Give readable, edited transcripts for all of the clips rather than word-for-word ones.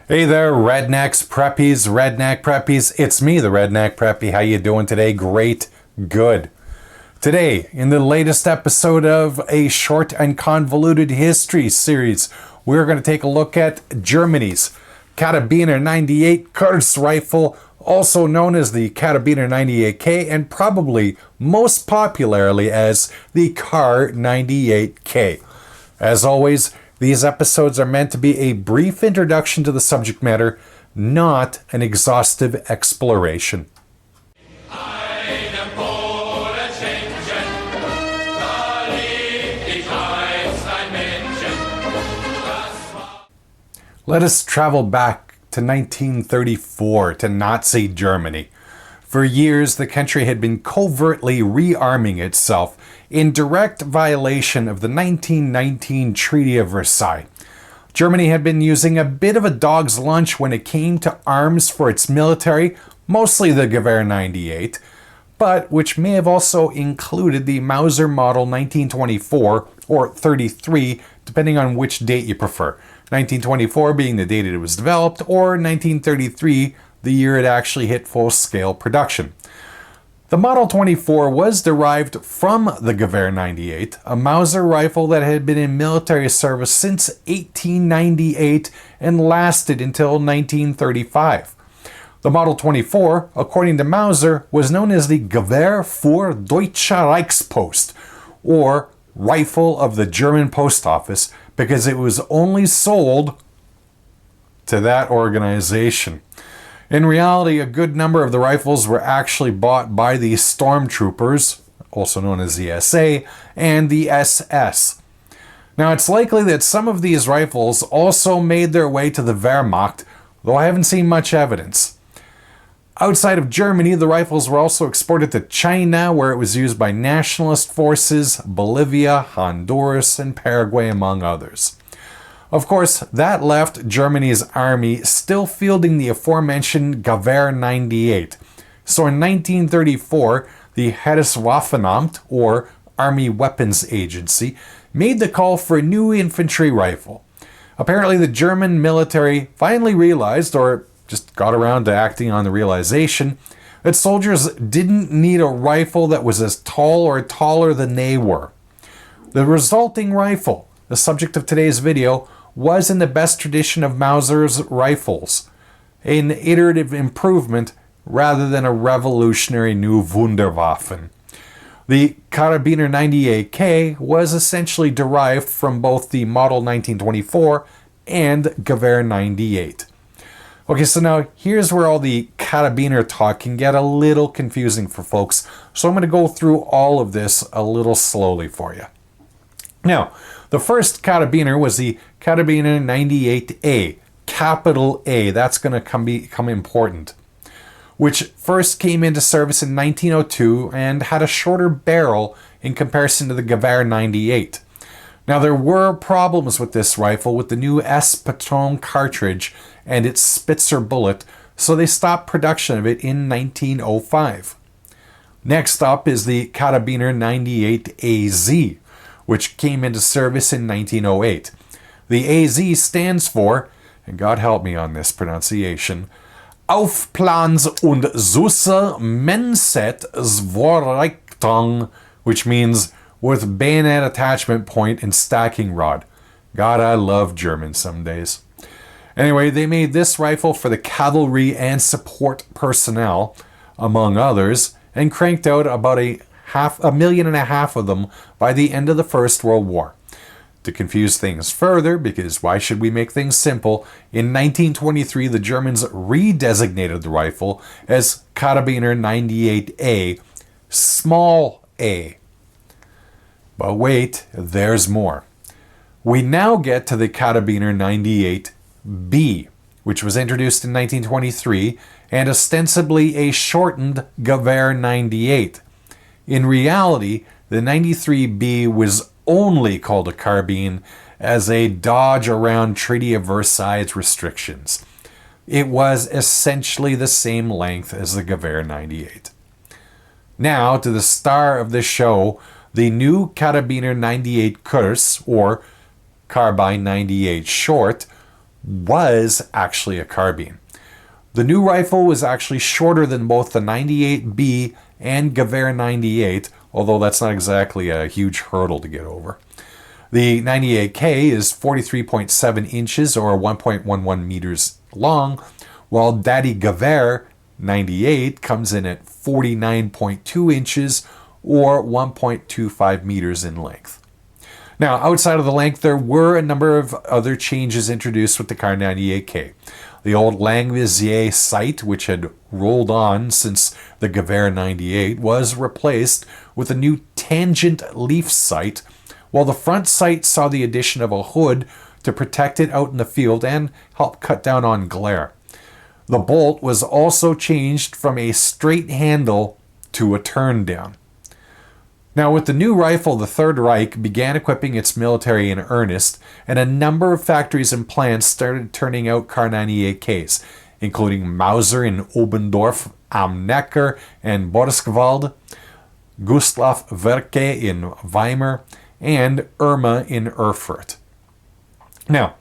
Hey there, Rednecks, Preppies, Redneck Preppies. It's me, the Redneck Preppy. How you doing today? Great, good. Today, in the latest episode of a short and convoluted history series, we're going to take a look at Germany's Karabiner 98k rifle, also known as the Karabiner 98k, and probably most popularly as the Kar 98k. As always, these episodes are meant to be a brief introduction to the subject matter, not an exhaustive exploration. Let us travel back to 1934 to Nazi Germany. For years, the country had been covertly rearming itself in direct violation of the 1919 Treaty of Versailles. Germany had been using a bit of a dog's lunch when it came to arms for its military, mostly the Gewehr 98, but which may have also included the Mauser model 1924 or 33, depending on which date you prefer. 1924 being the date it was developed, or 1933, the year it actually hit full-scale production. The Model 24 was derived from the Gewehr 98, a Mauser rifle that had been in military service since 1898 and lasted until 1935. The Model 24, according to Mauser, was known as the Gewehr für Deutsche Reichspost, or Rifle of the German Post Office, because it was only sold to that organization. In reality, a good number of the rifles were actually bought by the stormtroopers, also known as the SA, and the SS. Now, it's likely that some of these rifles also made their way to the Wehrmacht, though I haven't seen much evidence. Outside of Germany, the rifles were also exported to China, where it was used by nationalist forces, Bolivia, Honduras, and Paraguay, among others. Of course, that left Germany's army still fielding the aforementioned Gewehr 98. So in 1934, the Heereswaffenamt, or Army Weapons Agency, made the call for a new infantry rifle. Apparently, the German military finally realized, or just got around to acting on the realization, that soldiers didn't need a rifle that was as tall or taller than they were. The resulting rifle, the subject of today's video, was in the best tradition of Mauser's rifles, an iterative improvement rather than a revolutionary new Wunderwaffen. The Karabiner 98k was essentially derived from both the Model 1924 and Gewehr 98. Okay, so now here's where all the Karabiner talk can get a little confusing for folks, so I'm going to go through all of this a little slowly for you. Now, the first Karabiner was the Karabiner 98A, capital A, that's going to become important, which first came into service in 1902 and had a shorter barrel in comparison to the Gewehr 98. Now, there were problems with this rifle with the new S-Patron cartridge and its Spitzer bullet, so they stopped production of it in 1905. Next up is the Karabiner 98AZ, which came into service in 1908. The AZ stands for, and God help me on this pronunciation, Aufplans- und Zusatz-Menset-Vorrichtung, which means with bayonet attachment point and stacking rod. God, I love German some days. Anyway, they made this rifle for the cavalry and support personnel, among others, and cranked out about a 1.5 million of them by the end of the First World War. To confuse things further, because why should we make things simple, in 1923 the Germans redesignated the rifle as Karabiner 98A, small a. But wait, there's more. We now get to the Karabiner 98B, which was introduced in 1923 and ostensibly a shortened Gewehr 98. In reality, the 93B was only called a carbine as a dodge around Treaty of Versailles restrictions. It was essentially the same length as the Gewehr 98. Now, to the star of the show, the new Karabiner 98 Kurs, or Carbine 98 Short, was actually a carbine. The new rifle was actually shorter than both the 98B and Gewehr 98, although that's not exactly a huge hurdle to get over. The 98K is 43.7 inches or 1.11 meters long, while Daddy Gewehr 98 comes in at 49.2 inches or 1.25 meters in length. Now, outside of the length, there were a number of other changes introduced with the Kar 98K. The old Langmusier sight, which had rolled on since the Gewehr 98, was replaced with a new tangent leaf sight, while the front sight saw the addition of a hood to protect it out in the field and help cut down on glare. The bolt was also changed from a straight handle to a turn down. Now, with the new rifle, the Third Reich began equipping its military in earnest, and a number of factories and plants started turning out Kar 98Ks, including Mauser in Oberndorf am Neckar and Borisgwald, Gustav Werke in Weimar, and Irma in Erfurt. Now,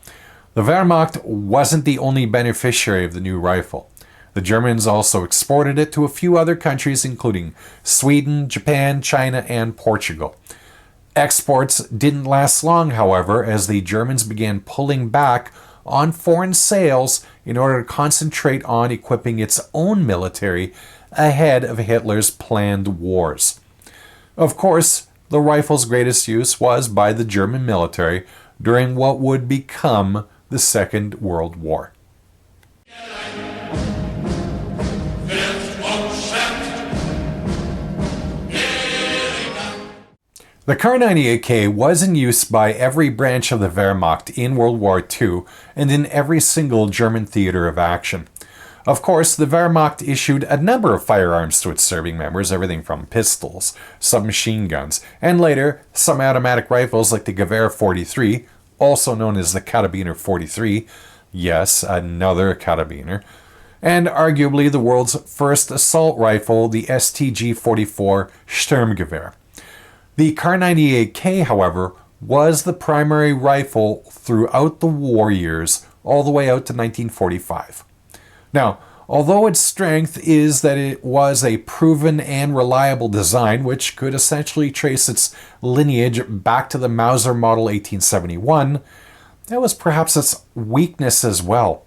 the Wehrmacht wasn't the only beneficiary of the new rifle. The Germans also exported it to a few other countries, including Sweden, Japan, China, and Portugal. Exports didn't last long, however, as the Germans began pulling back on foreign sales in order to concentrate on equipping its own military ahead of Hitler's planned wars. Of course, the rifle's greatest use was by the German military during what would become the Second World War. The Kar 98K was in use by every branch of the Wehrmacht in World War II and in every single German theater of action. Of course, the Wehrmacht issued a number of firearms to its serving members, everything from pistols, submachine guns, and later some automatic rifles like the Gewehr 43, also known as the Karabiner 43, yes, another Karabiner, and arguably the world's first assault rifle, the STG-44 Sturmgewehr. The Kar 98K, however, was the primary rifle throughout the war years, all the way out to 1945. Now, although its strength is that it was a proven and reliable design, which could essentially trace its lineage back to the Mauser model 1871, that was perhaps its weakness as well.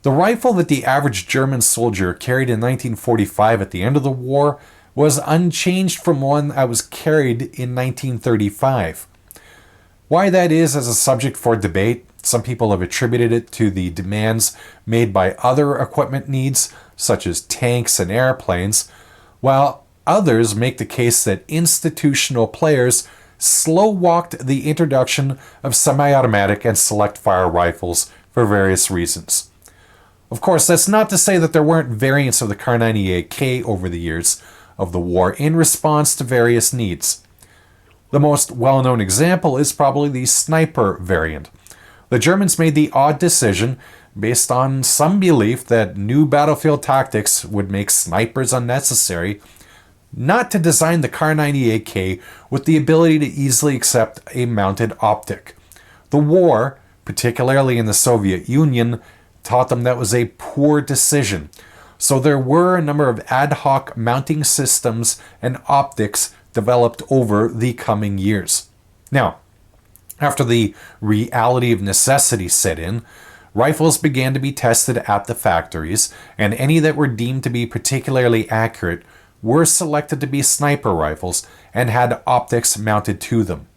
The rifle that the average German soldier carried in 1945 at the end of the war was unchanged from one that was carried in 1935. Why that is a subject for debate. Some people have attributed it to the demands made by other equipment needs, such as tanks and airplanes, while others make the case that institutional players slow-walked the introduction of semi-automatic and select-fire rifles for various reasons. Of course, that's not to say that there weren't variants of the Kar 98K over the years of the war in response to various needs. The most well-known example is probably the sniper variant. The Germans made the odd decision, based on some belief that new battlefield tactics would make snipers unnecessary, not to design the Kar 98K with the ability to easily accept a mounted optic. The war, particularly in the Soviet Union, taught them that was a poor decision. So there were a number of ad hoc mounting systems and optics developed over the coming years. Now, after the reality of necessity set in, rifles began to be tested at the factories, and any that were deemed to be particularly accurate were selected to be sniper rifles and had optics mounted to them.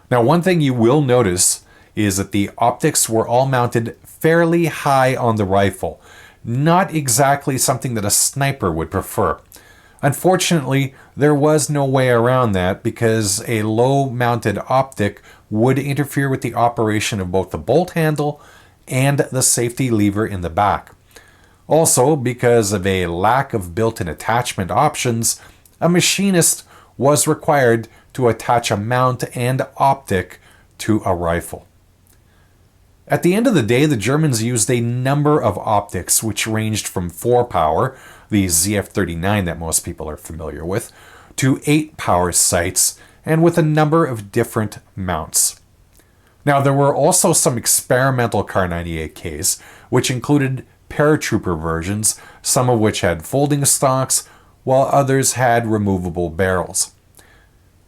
Now, one thing you will notice is that the optics were all mounted fairly high on the rifle, not exactly something that a sniper would prefer. Unfortunately, there was no way around that because a low-mounted optic would interfere with the operation of both the bolt handle and the safety lever in the back. Also, because of a lack of built-in attachment options, a machinist was required to attach a mount and optic to a rifle. At the end of the day, the Germans used a number of optics which ranged from 4-power, the ZF-39 that most people are familiar with, to 8-power sights, and with a number of different mounts. Now, there were also some experimental Kar 98Ks, which included paratrooper versions, some of which had folding stocks, while others had removable barrels.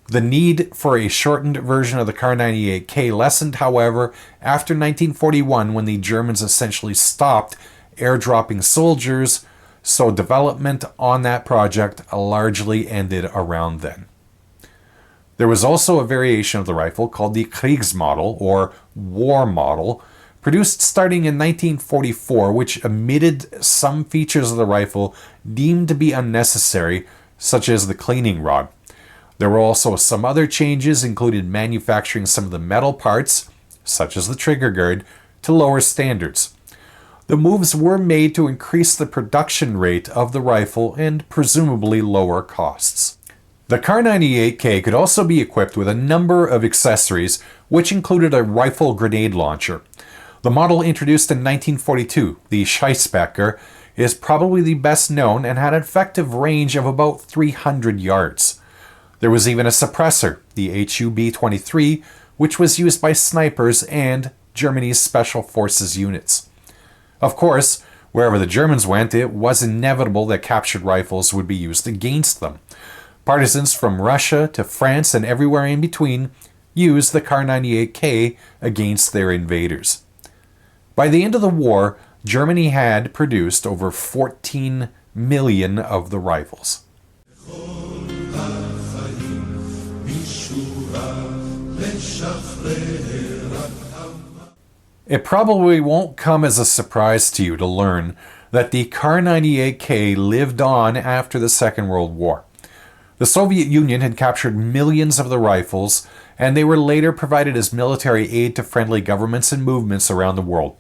The need for a shortened version of the Kar 98K lessened, however, after 1941 when the Germans essentially stopped airdropping soldiers, so development on that project largely ended around then. There was also a variation of the rifle called the Kriegsmodell, or war model, produced starting in 1944, which omitted some features of the rifle deemed to be unnecessary, such as the cleaning rod. There were also some other changes, including manufacturing some of the metal parts, such as the trigger guard, to lower standards. The moves were made to increase the production rate of the rifle and presumably lower costs. The Kar 98K could also be equipped with a number of accessories, which included a rifle grenade launcher. The model introduced in 1942, the Scheissbecker, is probably the best known and had an effective range of about 300 yards. There was even a suppressor, the HUB-23, which was used by snipers and Germany's Special Forces units. Of course, wherever the Germans went, it was inevitable that captured rifles would be used against them. Partisans from Russia to France and everywhere in between used the Kar 98K against their invaders. By the end of the war, Germany had produced over 14 million of the rifles. It probably won't come as a surprise to you to learn that the Kar 98K lived on after the Second World War. The Soviet Union had captured millions of the rifles, and they were later provided as military aid to friendly governments and movements around the world.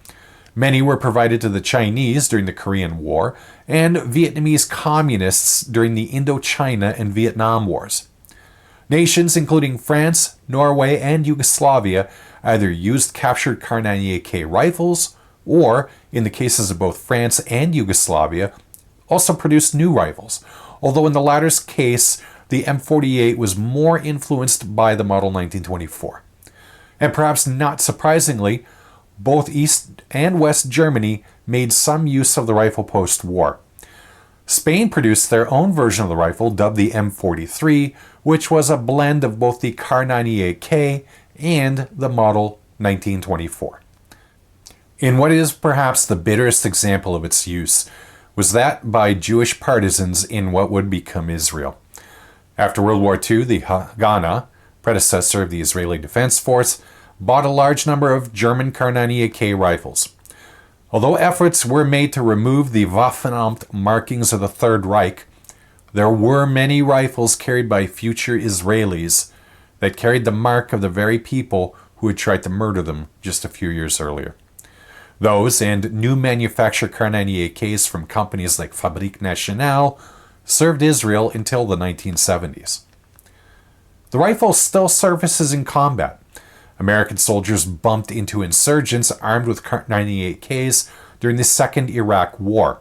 Many were provided to the Chinese during the Korean War, and Vietnamese communists during the Indochina and Vietnam Wars. Nations including France, Norway, and Yugoslavia either used captured Kar 98K rifles, or, in the cases of both France and Yugoslavia, also produced new rifles, although in the latter's case, the M48 was more influenced by the Model 1924. And perhaps not surprisingly, both East and West Germany made some use of the rifle post-war. Spain produced their own version of the rifle, dubbed the M43, which was a blend of both the Kar 98K and the Model 1924. In what is perhaps the bitterest example of its use was that by Jewish partisans in what would become Israel. After World War II, the Haganah, predecessor of the Israeli Defense Force, bought a large number of German Kar 98K rifles. Although efforts were made to remove the Waffenamt markings of the Third Reich, there were many rifles carried by future Israelis that carried the mark of the very people who had tried to murder them just a few years earlier. Those and new manufactured Kar 98Ks from companies like Fabrique Nationale served Israel until the 1970s. The rifle still surfaces in combat. American soldiers bumped into insurgents armed with Kar 98Ks during the Second Iraq War.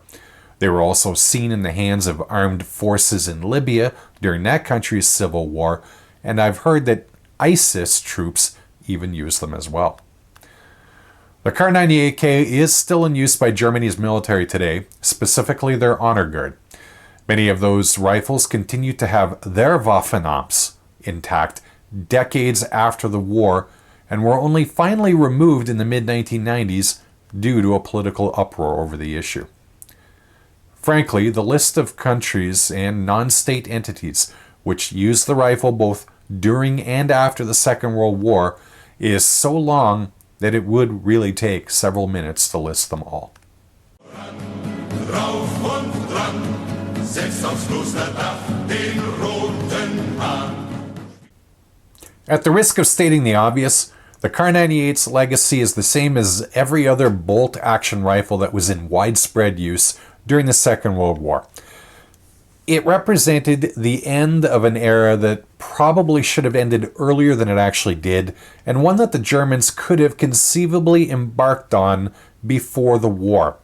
They were also seen in the hands of armed forces in Libya during that country's civil war, and I've heard that ISIS troops even used them as well. The Kar 98K is still in use by Germany's military today, specifically their honor guard. Many of those rifles continue to have their Waffenamts intact decades after the war, and were only finally removed in the mid-1990s due to a political uproar over the issue. Frankly, the list of countries and non-state entities which used the rifle both during and after the Second World War is so long that it would really take several minutes to list them all. At the risk of stating the obvious, the Kar 98's legacy is the same as every other bolt-action rifle that was in widespread use during the Second World War. It represented the end of an era that probably should have ended earlier than it actually did, and one that the Germans could have conceivably embarked on before the war.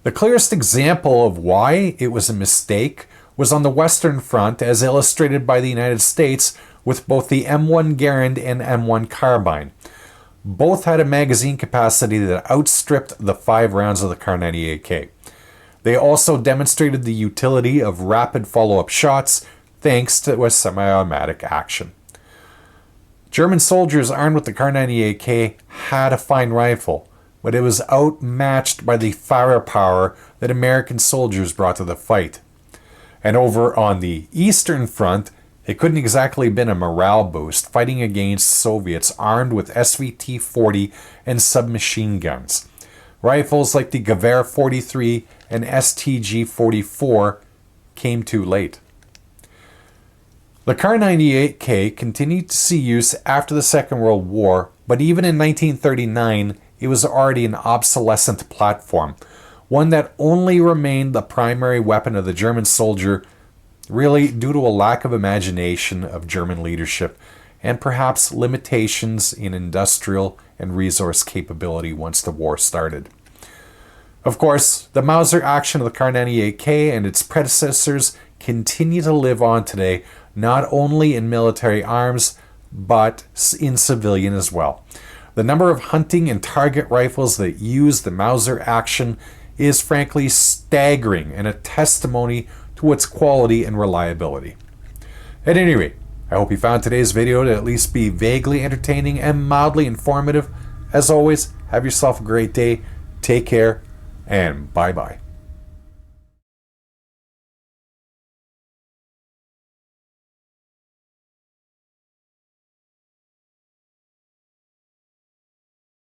The clearest example of why it was a mistake was on the Western Front, as illustrated by the United States with both the M1 Garand and M1 Carbine. Both had a magazine capacity that outstripped the 5 rounds of the Kar 98k. They also demonstrated the utility of rapid follow-up shots thanks to a semi-automatic action. German soldiers armed with the Kar 98k had a fine rifle, but it was outmatched by the firepower that American soldiers brought to the fight. And over on the Eastern Front, it couldn't exactly have been a morale boost fighting against Soviets armed with SVT-40 and submachine guns. Rifles like the Gewehr 43 and STG 44 came too late. The Kar 98k continued to see use after the Second World War, but even in 1939, it was already an obsolescent platform, one that only remained the primary weapon of the German soldier, really due to a lack of imagination of German leadership and perhaps limitations in industrial and resource capability once the war started. Of course, the Mauser action of the Kar 98k and its predecessors continue to live on today, not only in military arms, but in civilian as well. The number of hunting and target rifles that use the Mauser action is frankly staggering and a testimony to its quality and reliability. At any rate, I hope you found today's video to at least be vaguely entertaining and mildly informative. As always, have yourself a great day, take care, and bye-bye.